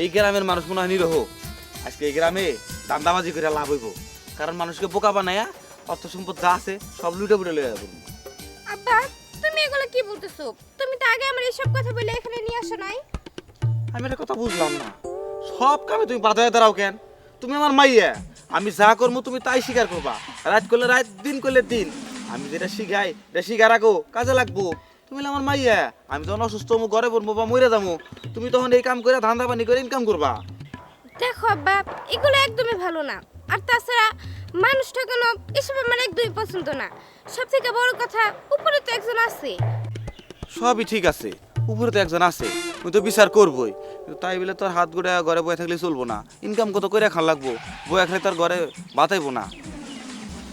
এই গ্রামের মানুষ মনে হয় নিরহ। আজকে এই গ্রামে দান্দাবাজি করে লাভ হইব, কারণ মানুষকে বোকা বানায়া অর্থ সম্পদ যা আছে সব লুটে বুটে লয়ে যাবো। আব্বা তুমি এগুলো কি বলতেছো? তুমি তো আগে আমার এইসব কথা বলে এখানে নিয়ে আসো নাই। আমি একটা কথা বুঝলাম না, সব কামে তুমি বাধা দাঁড়াও কেন? তুমি আমার মাইয়া, আমি যা করবো তুমি তাই স্বীকার করবা, রাত করলে রাত, দিন করলে দিন। আমি যেটা শিখাই এটা শিখা রাখো, কাজে লাগবো। তুমি আমার মাইয়া, আমি তখন অসুস্থ হবো, ঘরে পড়বো বা মরে যাবো, তুমি তখন এই কাম করে ধান্দা পানি করে ইনকাম করবা। দেখো আব্বা, এগুলো একদমই ভালো না। আর তাছাড়া মানুষ ঠকানো এসব আমার একদমই পছন্দ না। সব থেকে বড় কথা, উপরে তো একজন আছে। সবই ঠিক আছে, উপরে তো একজন আছে, তুই তো বিচার করবোই, কিন্তু তাই বলে তোর হাত গোড়া ঘরে বয়ে থাকলে চলবো না। ইনকাম কত করে খান লাগবো, বয়ে খালে তোর ঘরে বাতাইবো না।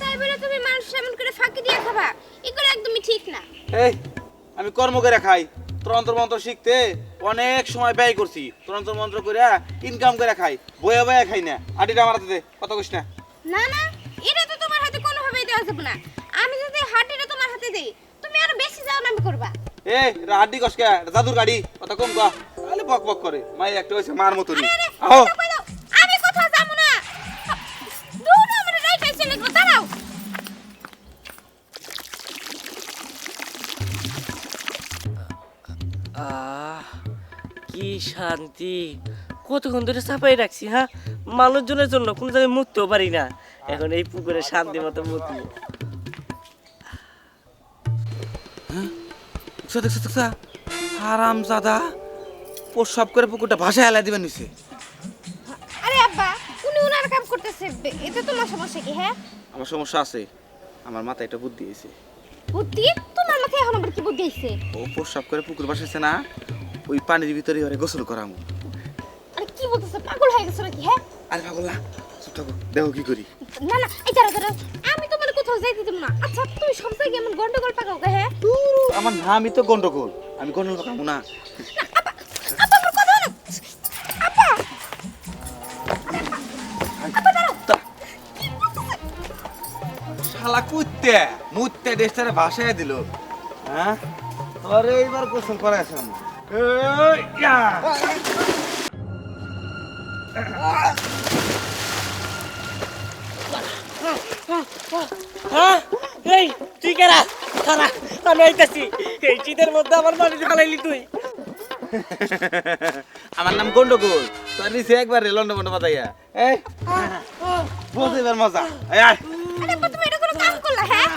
তাই বলে তুমি মানুষ এমন করে ফাঁকি দিয়ে খাবা, এগুলো একদমই ঠিক না। এই আমি কর্ম করে খাই, তন্ত্র মন্ত্র শিখতে অনেক সময় ব্যয় করছি, তন্ত্র মন্ত্র করে ইনকাম করে খাই, বয়ে বয়ে খাই না। আটিটা আমার হাতে দে, কথা কইস না। না না, এটা তো তোমার হাতে কোনোভাবেই দেওয়া যাবে না। আমি যদি হাঁটিটা তোমার হাতে দেই, তুমি আরো বেশি যাও নামি করবা। এই এটা হাড্ডি কসকে, এটা জাদুর গাড়ি, কথা কম কয়া। আলে বক বক করে, মাই একটা হইছে মার মতনই। আহো আমি কোথাও যাবো না। দূর আমার রাইট এসে লাগবে, দাঁড়াও। কি শান্তি! কতক্ষণ ধরে চাপাই রাখছি, হ্যাঁ, মানুষজনের জন্য কোনো জায়গায় মুততেও পারি না। এখন এই পুকুরে শান্তি মতো মুতবো। হারাম জাদা প্রসাব করে পুকুরটা ভাষায় এলাই দিবেন নিছে। আরে আব্বা, উনি ওনার কাম করতেছে, এতে তোমার সমস্যা কি? হ্যাঁ, আমার সমস্যা আছে, আমার মাথায় একটা বুদ্ধি হয়েছে। বুদ্ধি? তোমার মাথায় এখন আবার কি বুদ্ধি হইছে? ও প্রসাব করে পুকুর বাসাইছে না, ওই পানির ভিতরে ওরে গোসল করামু। আরে কি বলতেছ, পাগল হয়ে গেছো নাকি? হ্যাঁ, আরে পাগল না, চুপ থাকো, দেখো কি করি। না না, এই দাঁড়াও দাঁড়াও, আমি তো মানে কোথাও যাইতে দিব না। আচ্ছা তুমি সব জায়গায় এমন গন্ডগোল পাকাও কে? হ্যাঁ, আমার নামই তো গন্ডগোল, আমি গন্ডগোল পাকামু না। আপা আমার কথা না, আপা আপা দাঁড়াও। শালা কুত্তে মুত্তে দেশটারে ভাষায় দিল। হ্যাঁ, আরে এইবার গোসল করাইছাম। এই ইয়া হ্যাঁ, এই তুই কেরা? খারা, আমি আইতাছি। এই শীতের মধ্যে আমার বাড়ি ঢালাইলি তুই। আমার নাম গন্ডগোল, তোর নিচে একবার লন্ড বন্ড বাজাইয়া। এই বস এবার মজা। এই আয়। আরে আপা তুমি এটা কোনো কাম করলা? হ্যাঁ,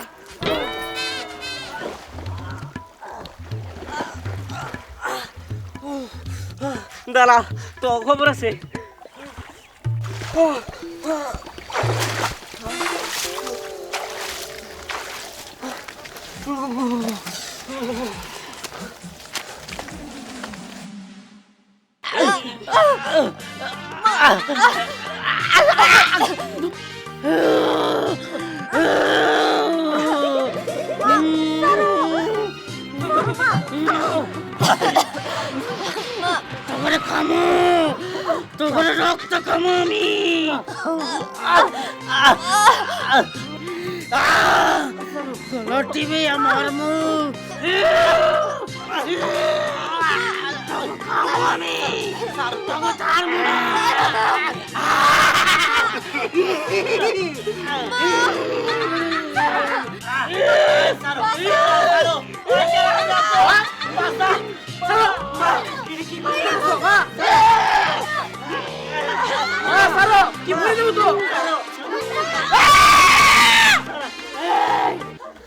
দাঁড়া, তো খবর আছে। তোরে খামো, তোরে রক্ত খামো আমি। লটিবে আমার মুখ খামো আমি, তবে তার কি বলে দেবো তো?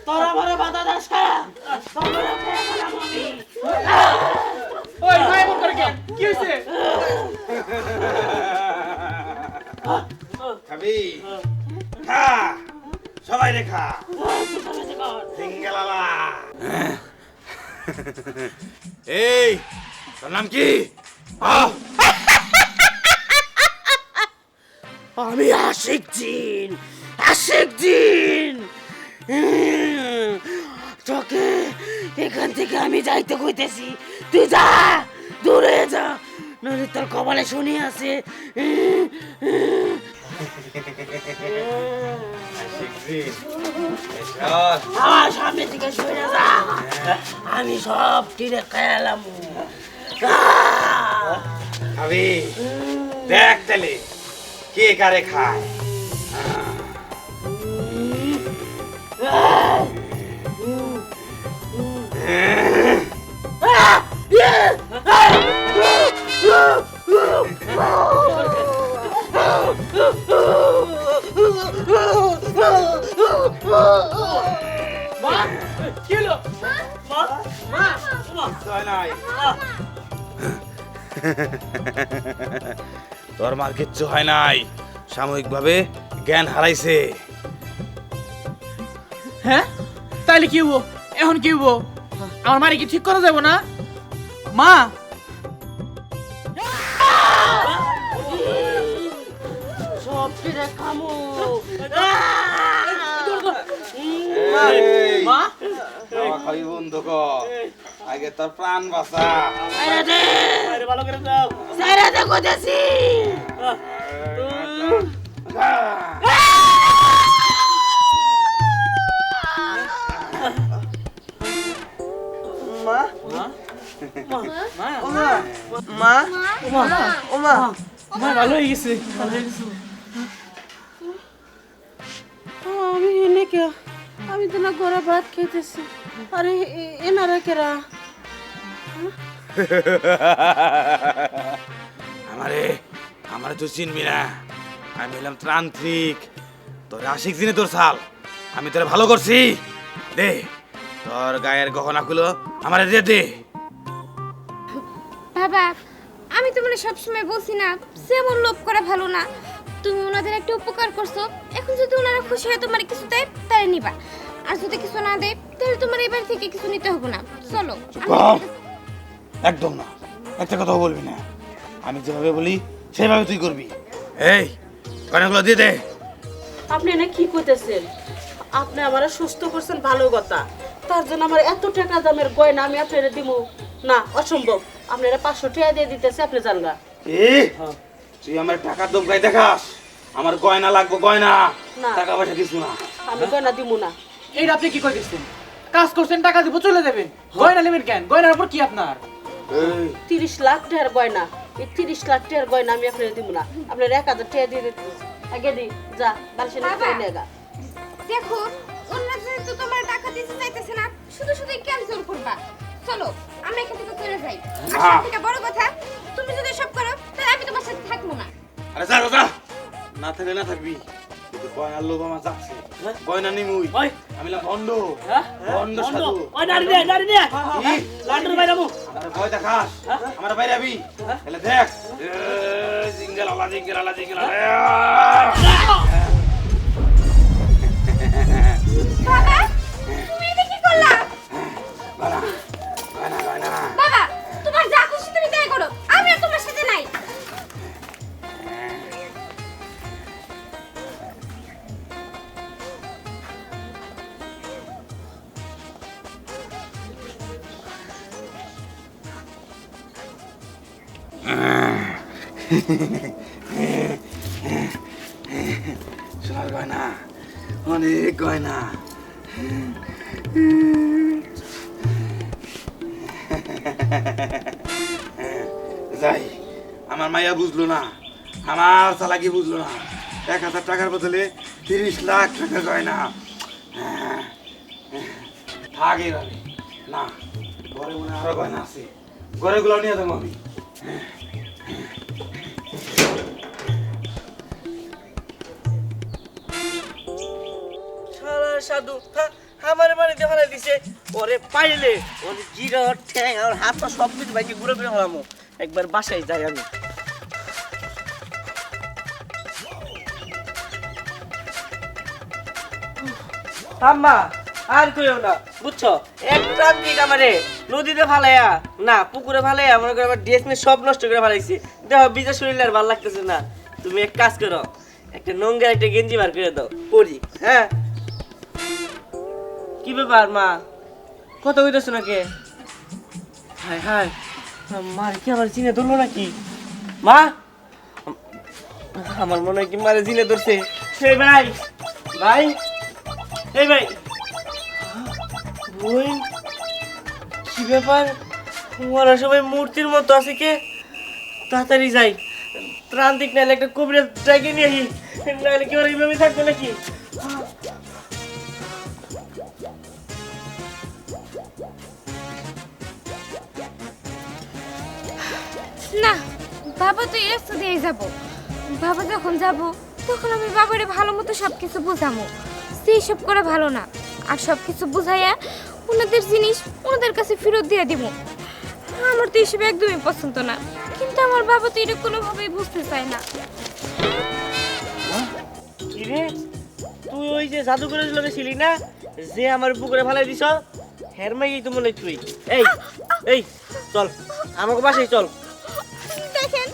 তোরা আমার বাধা দাস খায়া, ওই ভাই এমন করে কেন? কি হইছে? খাবি খা, সবাই রে খা। সিঙ্গেলালা। এই তোর নাম কি? আমি আশিক জিন, আশিক জিন। তোকে এখান থেকে আমি যাইতে কইতেছি, তুই যা, দূরে যা, নইলে তোর কপালে শনি আছে। আমার সামনে থেকে সরে যা, আমি সব টিরে খায়ালাম। খাবি দেখ তাহলে কে কারে খায়। মা কি হলো? হয় নাই। তোর মার কিচ্ছু হয় নাই, সাময়িকভাবে জ্ঞান হারাইছে। হ্যাঁ তাইলে কি হবো? এখন কি হবো? আমার মারে কি ঠিক করা যাবো না? মা সব টিরে খামু। এই, মা খাওয়া খাওয়ি বন্ধ কর, আগে তোর প্রাণ বাঁচা। ভালো করে দাও। সাইরা দে কইতাছি। মা মা মা মা ভালো হয়ে গেছে। আমি এনে কে আমি তো না ঘরে ভাত খাইতেছি আরে এনারা কেরা আমারে আমারে তুই চিনবি না, আমি হলাম তান্ত্রিক। তোর আশিক জিনে তোর সাল, আমি তোরে ভালো করছি। দে তোর গায়ের গহনাগুলো আমারে দিয়ে দে। বাবা আমি তোমার সবসময় বলছি না যেমন লোভ করা ভালো না। তুমি ওনাদের একটা উপকার করছো, এখন যদি ওনারা খুশি হয় তোমার কিছু দেয় তাই নিবা, আর যদি কিছু না দেয় তাহলে তোমার এবার থেকে কিছু নিতে হবে না। চলো কর। একদম না, একটা কথাও বলবি না। আমি যেভাবে বলি সেভাবে তুই করবি। এই গয়নাগুলো দিয়ে দে। আপনি এনে কি কইতেছেন? আপনি আমারে সুস্থ করছেন ভালো কথা, তার জন্য আমার এত টাকা দামের গয়না আমি আপনারে দিব না? অসম্ভব। আপনারা 500 টাকা দিয়ে দিতেছে, আপনি জানগা। এ তুই আমার টাকার দমকাই দেখাস? আমার গয়না লাগবে, গয়না, না। টাকা পয়সা কিছু না। আমি গয়না দিব না। এইটা আপনি কি কইতেছেন? কাজ করছেন, টাকা দিব, চলে যাবেন। গয়না নেবেন কেন? গয়নার উপর কি আপনার? এই 30 লাখ টাকার গয়না, এই 30 লাখ টাকার গয়না আমি আপনারে দিব না। আপনার 1000 টাকা দিয়ে দিতে আগে দি যা বালসে না বাবা। নেগা। দেখো ওনারা যেহেতু তোমার টাকা দিতে চাইতেছে না, শুধু শুধু ক্যান্সেল করবা। চলো আমরা এখান থেকে চলে যাই। আর সব থেকে বড় কথা, তুমি যদি সব করো তাহলে আমি তোমার সাথে থাকবো না। আরে যা যা, যা না থাকলে না থাকবি, কিন্তু গয়নার লোভ আমার যাচ্ছে। গয়না নিমুই ওই আমি না ভণ্ড, হ্যাঁ ভণ্ড সাধু। ওই নাড়ি দে, নাড়ি দে। কি? লান্ডার বাইরামু। আমার ভয় দেখাস? আমার বাইরে আবি তাহলে দেখ। জিঙ্গেল আলা জিঙ্গেল আলা জিঙ্গেল আলা। বাবা তুমি এটা কি করলা? গয়না গয়না গয়না। বাবা তোমার যা খুশি তুমি তাই করো, আমি আর তোমার সাথে নাই। সোনার গয়না, অনেক গয়না। যাই, আমার মাইয়া বুঝলো না, আমার চালাকি বুঝলো না। 1000 টাকার বদলে 30 লাখ টাকা গয়না। থাক এইভাবে না, ঘরে মনে হয় আরো গয়না আছে, ঘরে গুলো নিয়ে যাবো আমি। শালা সাধু, হ্যাঁ, আমার বাড়িতে ফেলাই দিছে। ওরে পাইলে ওরে জিরা ঠ্যাং আর হাত পা সব কিছু বাইকে ঘুরে ঘুরে ফেলামো। একবার বাসায় যাই আমি। আম্মা আর কইও না, বুঝছো? একটা দিক আমারে নদীতে ফালাইয়া না পুকুরে ফালাইয়া মনে করে আমার ড্রেস মেয়ে সব নষ্ট করে ফেলাইছি। দেখো বিজা শরীর আর ভালো লাগতেছে না। তুমি এক কাজ করো, একটা নোংরা একটা গেঞ্জি বার করে দাও, পরি। হ্যাঁ কি ব্যাপার মা, কথা কইতেছো নাকি? হায় হায়, মার কি আমার চিনে ধরলো নাকি? মা আমার মনে হয় কি মারে জিনে ধরছে। এই ভাই ভাই এই ভাই বই কি ব্যাপার ওরা সবাই মূর্তির মতো আছে কে তাড়াতাড়ি যাই ত্রান্তিক নাহলে একটা কবিরাজ ডেকে নিয়ে আসি নাহলে কি ওরা এইভাবে থাকবে নাকি না বাবা তো এই রাস্তা দিয়ে যাব। বাবা যখন যাব তখন আমি বাবারে ভালো মতো সব কিছু বোঝামো সেই সব করে ভালো না, আর সব কিছু বুঝাইয়া ওনাদের জিনিস ওনাদের কাছে ফেরত দিয়ে দিব। আমার তো এসব একদমই পছন্দ না, কিন্তু আমার বাবা তো এটা কোনোভাবেই বুঝতে চায় না। কি রে তুই ওই যে জাদুঘরের লোকে ছিলি না যে আমার পুকুরে ফেলাই দিছ হেরমাই তো মনে হয় তুই এই এই চল আমাকে বাসায় চল দেখেন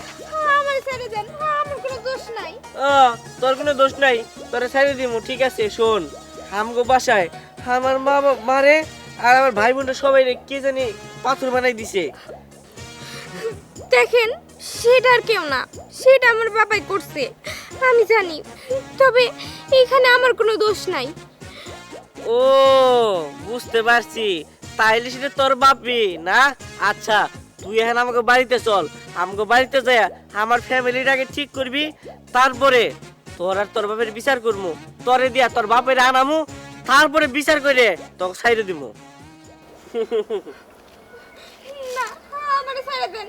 আমার ছেড়ে দেন, আমার কোনো দোষ নাই। তোর কোনো দোষ নাই তোরা ছেড়ে দিমু ঠিক আছে শোন আমগো বাসায় আমার মা মারে আর আমার ভাই বোনরা সবাই কে জানি পাথর বানাই দিছে দেখেন সেটা আর কেউ না, সেটা আমার বাবাই করছে আমি জানি, তবে এখানে আমার কোনো দোষ নাই। ও বুঝতে পারছি তাইলে সেটা তোর বাপি না আচ্ছা তুই এখন আমাকে বাড়িতে চল আমাকে বাড়িতে যায় আমার ফ্যামিলিটাকে ঠিক করবি তারপরে তোর আর তোর বাপের বিচার করবো তোরে দিয়া তোর বাপের আনামু তারপরে বিচার করে তোকে ছাইরে দিমু না আমারে ছেড়ে দেন,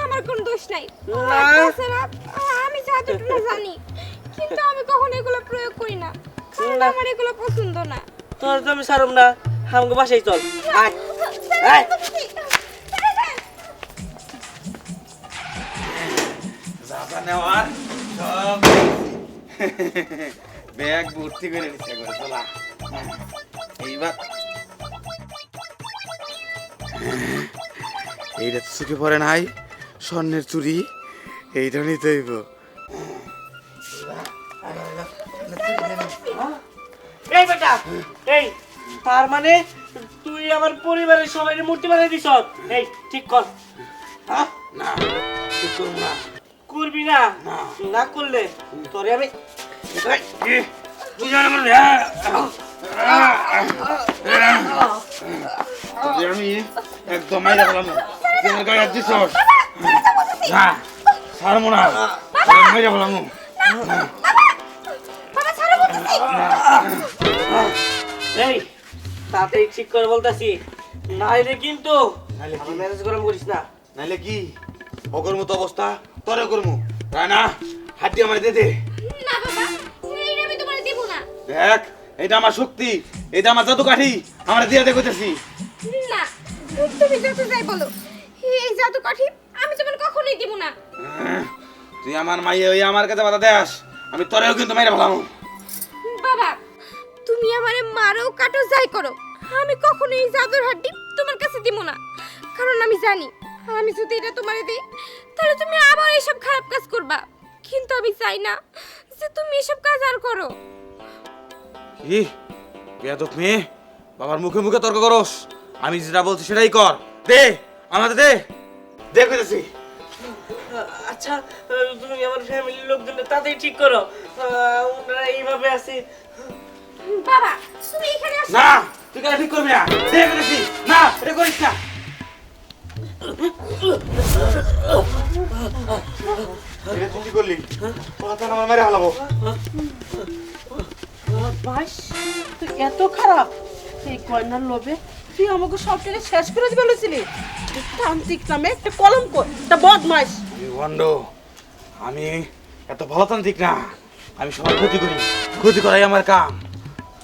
আমার কোনো দোষ নাই। না। আর তাছাড়া আমি জাদুটা জানি, কিন্তু আমি কখনো এগুলো প্রয়োগ করি না, কারণ না। আমার এগুলো পছন্দ না। তোর তো আমি ছাড়ুম না আমাকে বাসায় চল আয় আয় যাবা নেওয়ার সব ব্যাগ ভর্তি করে নিচ্ছে করে চলা এইবার এইটা তো চুকে পড়ে নাই স্বর্ণের চুরি এইটা নিতে হইব এই বেটা এই তার মানে তুই আমার পরিবারের সবাই মূর্তি বানাই দিছ এই ঠিক কর না ঠিক করবো না করবি না না করলে তোরে আমি তুই জানো আমি একদম মাইরা ফেলাম তোমার গায়ে দিছ না ছাড়বো না মাইরা ফেলাম বাবা ছাড়ো বলতেছি। এই তাড়াতাড়ি ঠিক করে বলতাছি নাইলে কিন্তু নাইলে কি? আমার ম্যানেজ গরম করিস না নাইলে কি অগর মতো অবস্থা তরে করমু রানা হাড্ডি আমার দে দে না বাবা এইটা আমি তোমারে দেব না। দেখ এটা আমার শক্তি এটা আমার জাদু কাঠি আমরা দিয়ে দেখতেছি না তুমি যত যাই বলো, এই জাদু কাঠি আমি তোমার কখনোই দিব না। তুই আমার মাইয়ে ওই আমার কাছে বাধা দেস আমি তোরেও কিন্তু মাইরা ফেলাম বাবা তুমি আমারে মারো কাটো যাই করো, আমি কখনো এই জাদুর হাড্ডি তোমার কাছে দিব না, কারণ আমি জানি আমি যদি এটা তোমারে দিই তাহলে তুমি আবার এইসব খারাপ কাজ করবা, কিন্তু আমি চাই না যে তুমি এসব কাজ আর করো। কি বেয়াদব মেয়ে বাবার মুখে মুখে তর্ক করস আমি যেটা বলছি সেটাই কর দে আমাদের দে দে কইতেছি আচ্ছা তুমি আমার ফ্যামিলির লোকজন তাড়াতাড়ি ঠিক করো ওনারা এইভাবে আছে বাবা তুমি এখানে আসো। না তুই কেন ঠিক করবি না দে কইতেছি না এটা করিস না এটা তুই কি করলি ওরা তো আমার মেরে ফেলাবো ভাই তুই এত খারাপ এই গয়নার লোভে তুই আমাকে সব টেনে শেষ করে দিবে বলেছিলি তান্ত্রিক নামে একটা কলঙ্ক একটা বদমাইশ ভণ্ড আমি এত ভালো তান্ত্রিক না আমি সবার ক্ষতি করি ক্ষতি করাই আমার কাম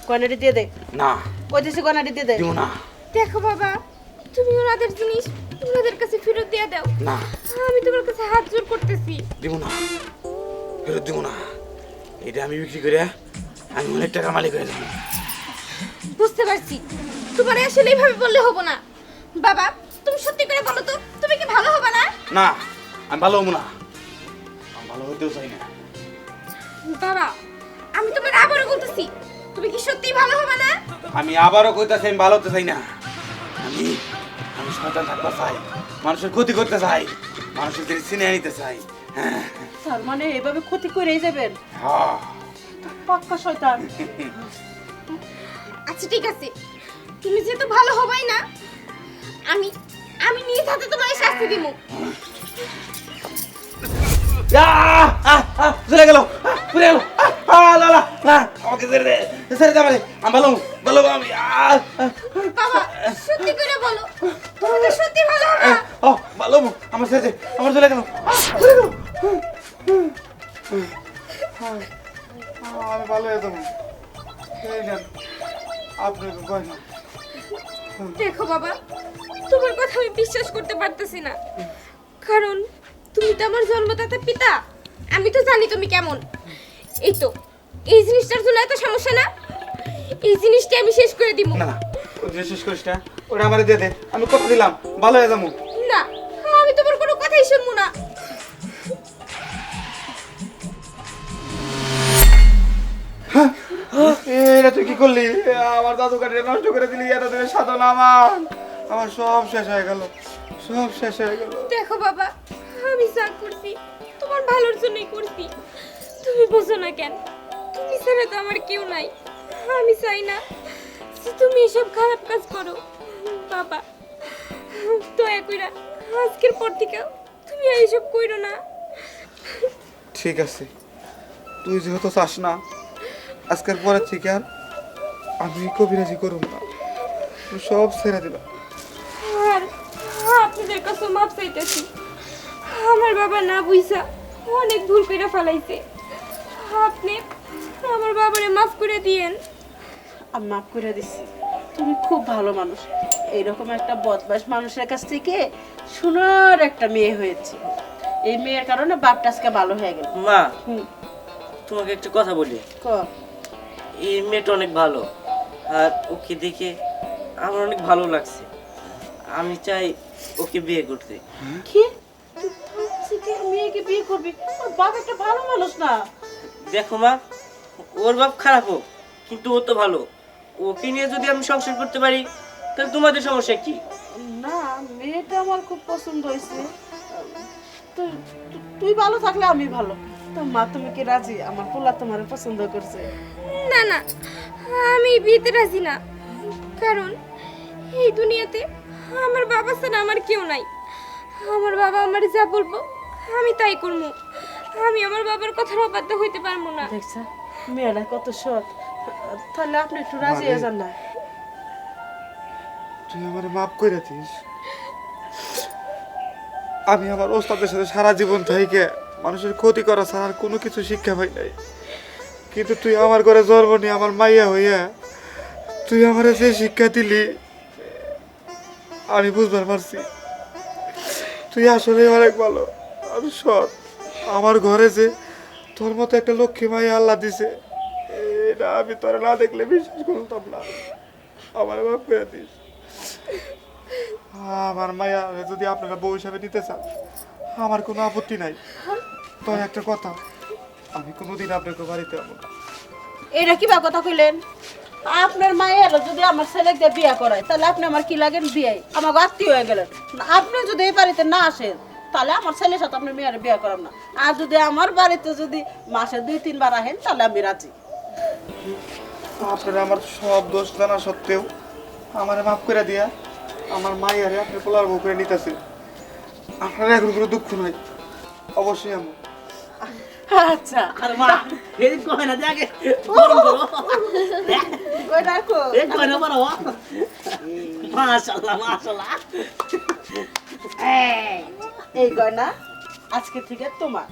গয়নাটি দিয়ে দে না কইতেছি গয়নাটি দিয়ে দে দিব না দেখো বাবা তুমি ওনাদের জিনিস ওনাদের কাছে ফেরত দিয়ে দাও, না আমি তোমার কাছে হাত জোর করতেছি। দিব না ফেরত দিব না এটা আমি বিক্রি করে আমি অনেক টাকা মালিক হয়ে যাবো বুঝতে পারছি তোমার আসলে এইভাবে বললে হবো না। বাবা তুমি সত্যি করে বলো তো তুমি কি ভালো হবে না? না আমি ভালো হবো না আমি ভালো হতেও চাই না বাবা আমি তোমার আবারও বলতেছি তুমি কি সত্যিই ভালো হবে না? আমি আবারও কইতাছি আমি ভালো হতে চাই না আমি আমি সন্তান থাকতে চাই মানুষের ক্ষতি করতে চাই মানুষের জিনিস চিনে নিতে চাই তার মানে এভাবে ক্ষতি করেই যাবেন? হ্যাঁ। পাক্কা শয়তান। আচ্ছা ঠিক আছে, তুমি যেহেতু ভালো হবাই না, আমি আমি নিজ হাতে তোমার শাস্তি দিব। চলে গেল, পুরে গেল। না না না, আমাকে ছেড়ে দে, ছেড়ে দে আমারে। আমি ভালো ভালো আমি। বাবা সত্যি করে বলো, তুমি তো সত্যি ভালো হবে। ও ভালো আমার ছেড়ে দে, আমার চলে গেল, চলে গেল। আমি ভালো হয়ে যাবো। এই নেন আপনার গয়না। দেখো বাবা, তোমার কথা আমি বিশ্বাস করতে পারতেছি না, কারণ তুমি তো আমার জন্মদাতা পিতা। আমি তো জানি তুমি কেমন। এই তো, এই জিনিসটার জন্য এত সমস্যা না, এই জিনিসটা আমি শেষ করে দিব। না না, ওই যে শেষ করিস না, ওটা আমারে দিয়ে দে। আমি কথা দিলাম ভালো হয়ে যাবো। না, আমি তোমার কোনো কথাই শুনবো না। এটা তুই কি করলি? আমার দাদু কাঠিটা নষ্ট করে দিলি। এটা তুই সাধন আমার সব শেষ হয়ে গেল, সব শেষ হয়ে গেল। দেখো বাবা, আমি যা করছি তোমার ভালোর জন্যই করছি। তুমি বোঝো না কেন? তুমি ছাড়া তো আমার কেউ নাই। আমি চাই না যে তুমি এসব খারাপ কাজ করো। বাবা দয়া কইরা আজকের পর থেকে তুমি আর এসব কইরো না। ঠিক আছে, তুই যেহেতু চাস না, আজকের পরের থেকে আর আমি কবিরাজি করুম না, তুই সব ছেড়ে দিলাম। আর আপনাদের কাছে মাপ চাইতেছি। আমার বাবা না বুঝা অনেক ভুল করে ফেলাইছে। আপনি আমার বাবারে মাফ করে দিয়েন। আমি মাফ করে দিচ্ছি। তুমি খুব ভালো মানুষ। এইরকম একটা বদমাশ মানুষের কাছ থেকে সুন্দর একটা মেয়ে হয়েছে। এই মেয়ের কারণে বাপটা আজকে ভালো হয়ে গেল। মা, হুম, তোমাকে একটা কথা বলি। ক। এই মেয়েটা অনেক ভালো, আর ওকে দেখে আমার অনেক ভালো লাগছে। আমি চাই ওকে বিয়ে করতে। কি? তুই আজকে মেয়েকে বিয়ে করবি? ওর বাপ একটা ভালো মানুষ না? দেখো মা, ওর বাপ খারাপ হোক, কিন্তু ও তো ভালো। ওকে নিয়ে যদি আমি সংসার করতে পারি, তাহলে তোমাদের সমস্যা কি? না, মেয়েটা আমার খুব পছন্দ হয়েছে। তুই ভালো থাকলে আমি ভালো। তো মা, তুমি কি রাজি? আমার পোলা তোমার পছন্দ করছে। না না, আমি বিয়েতে রাজি না, কারণ এই দুনিয়াতে আমার বাবা ছাড়া আমার কেউ নাই। আমার বাবা আমার যা বলবো আমি তাই করবো। আমি আমার বাবার কথার অবাধ্য হইতে পারবো না। দেখছা মেয়েটা কত সৎ। তাহলে আপনি একটু রাজি হয়ে যান না? তুই আমার মাফ করে দিস। আমি আমার ওস্তাদের সাথে সারা জীবন থেকে মানুষের ক্ষতি করা ছাড়া আর কোনো কিছু শিক্ষা পাই নাই, কিন্তু তুই আমার ঘরে জন্ম নিয়ে আমার মাইয়া হইয়া তুই আমার যে শিক্ষা দিলি আমি বুঝবার পারছি তুই আসলে অনেক ভালো আর সৎ। আমার ঘরে যে তোর মতো একটা লক্ষ্মী মাইয়া আল্লাহ দিছে, এটা আমি তোরা না দেখলে বিশ্বাস করতাম না। আমার মাফ করে দিস। আমার মায়া যদি আপনারা বউ হিসাবে নিতে চান আমার কোনো আপত্তি নাই, তবে একটা কথা, আমি কোনোদিন আপনাকে বাড়িতে যাবো না। এটা কি বা কথা কইলেন? আপনার মায়ের যদি আমার ছেলেকে বিয়ে করায়, তাহলে আপনি আমার কি লাগেন? বিয়ে আমার আত্মীয় হয়ে গেলেন। আপনি যদি এই বাড়িতে না আসেন, তাহলে আমার ছেলের সাথে আপনার মেয়ের বিয়ে করাম না। আর যদি আমার বাড়িতে যদি মাসে 2-3 বার আসেন, তাহলে আমি রাজি। আপনারা আমার সব দোষ জানা সত্ত্বেও আমার মাফ করে দিয়া আমার মাইয়ারে আপনি পোলার বউ করে নিতেছে। আপনারা এখন কোনো দুঃখ নাই, অবশ্যই আমি আচ্ছা, আর মা, এদিক কই না, দেখে গরম করো। ওই রাখো। এই কই না বড়। মাশাআল্লাহ, মাশাআল্লাহ। এই গয়না আজকে থেকে তোমার।